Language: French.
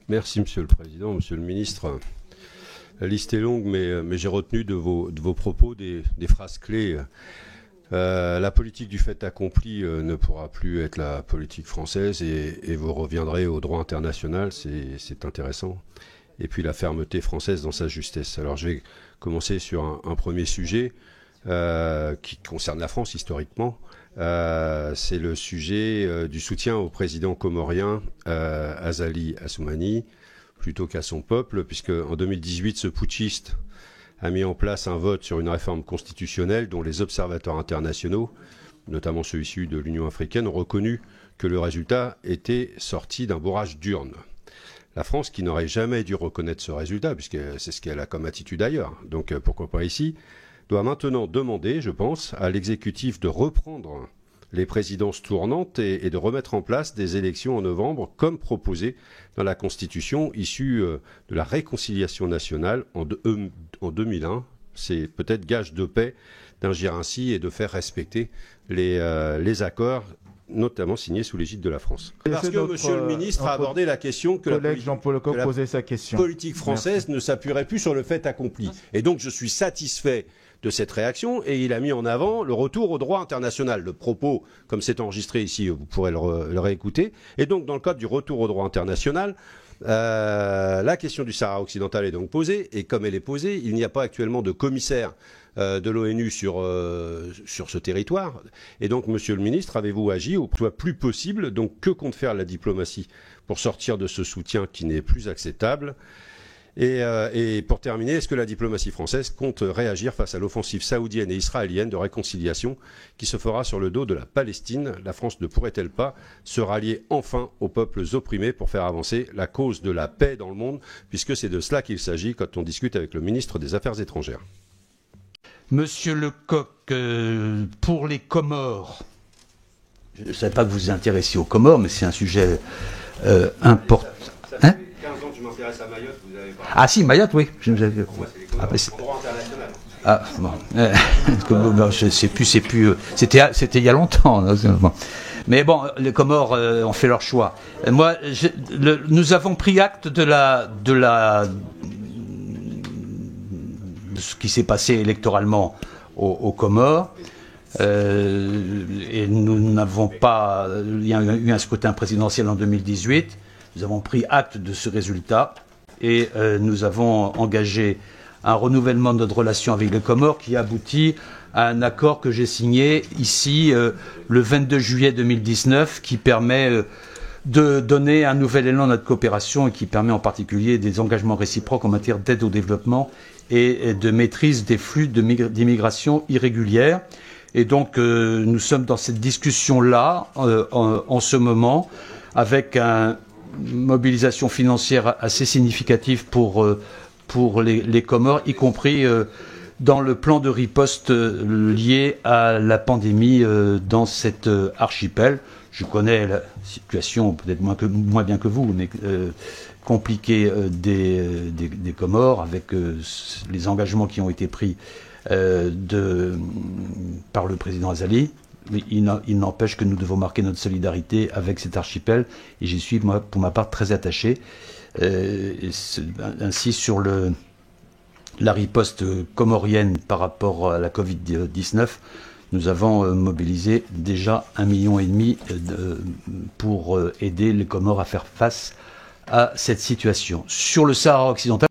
Merci Monsieur le Président, Monsieur le Ministre. La liste est longue, mais j'ai retenu de vos propos des phrases clés. La politique du fait accompli ne pourra plus être la politique française et vous reviendrez au droit international, c'est intéressant. Et puis la fermeté française dans sa justesse. Alors je vais commencer sur un premier sujet qui concerne la France historiquement. C'est le sujet du soutien au président comorien Azali Assoumani plutôt qu'à son peuple, puisque en 2018 ce putschiste a mis en place un vote sur une réforme constitutionnelle dont les observateurs internationaux, notamment ceux issus de l'Union africaine, ont reconnu que le résultat était sorti d'un bourrage d'urnes. La France, qui n'aurait jamais dû reconnaître ce résultat, puisque c'est ce qu'elle a comme attitude ailleurs, donc pourquoi pas ici, doit maintenant demander, je pense, à l'exécutif de reprendre les présidences tournantes et de remettre en place des élections en novembre, comme proposé dans la Constitution issue de la réconciliation nationale en 2001. C'est peut-être gage de paix d'agir ainsi et de faire respecter les accords, notamment signés sous l'égide de la France. Parce que Monsieur le Ministre a abordé la question que la politique française ne s'appuierait plus sur le fait accompli. Et donc je suis satisfait de cette réaction, et il a mis en avant le retour au droit international. Le propos, comme c'est enregistré ici, vous pourrez le réécouter. Et donc, dans le cadre du retour au droit international, la question du Sahara occidental est donc posée, et comme elle est posée, il n'y a pas actuellement de commissaire de l'ONU sur ce territoire. Et donc, Monsieur le Ministre, avez-vous agi au soit plus possible? Donc, que compte faire la diplomatie pour sortir de ce soutien qui n'est plus acceptable? Et pour terminer, est-ce que la diplomatie française compte réagir face à l'offensive saoudienne et israélienne de réconciliation qui se fera sur le dos de la Palestine? La France ne pourrait-elle pas se rallier enfin aux peuples opprimés pour faire avancer la cause de la paix dans le monde, puisque c'est de cela qu'il s'agit quand on discute avec le ministre des Affaires étrangères? Monsieur Lecoq, pour les Comores, je ne savais pas que vous vous intéressiez aux Comores, mais c'est un sujet important. Hein? 15 ans que je m'intéresse à Mayotte, vous avez pas... Ah si, Mayotte, oui. Pour moi, c'est en droit international. Ah, bon. Je sais plus, c'était il y a longtemps. Bon. Mais bon, les Comores ont fait leur choix. Moi, nous avons pris acte de ce qui s'est passé électoralement aux Comores. Et nous n'avons pas... Il y a eu un scrutin présidentiel en 2018. Nous avons pris acte de ce résultat et nous avons engagé un renouvellement de notre relation avec les Comores qui aboutit à un accord que j'ai signé ici le 22 juillet 2019 qui permet de donner un nouvel élan à notre coopération et qui permet en particulier des engagements réciproques en matière d'aide au développement et de maîtrise des flux d'immigration irrégulière. Et donc nous sommes dans cette discussion-là en ce moment avec une mobilisation financière assez significative pour les Comores, y compris dans le plan de riposte lié à la pandémie dans cet archipel. Je connais la situation peut-être moins bien que vous, mais compliquée des Comores avec les engagements qui ont été pris par le président Azali. Mais il n'empêche que nous devons marquer notre solidarité avec cet archipel et j'y suis, moi, pour ma part, très attaché. Ainsi, sur la riposte comorienne par rapport à la Covid-19, nous avons mobilisé déjà 1,5 million pour aider les Comores à faire face à cette situation. Sur le Sahara occidental,